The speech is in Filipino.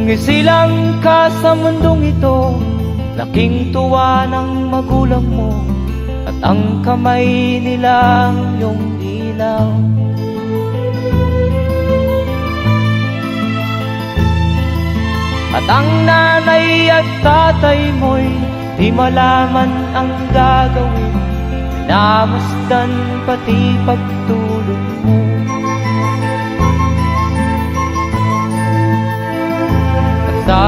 Nung isilang ka sa mundong ito, laking tuwa ng magulang mo, at ang kamay nila ang iyong ilaw. At ang nanay at tatay mo'y di malaman ang gagawin, minamasdan pati pagtulog mo. At sa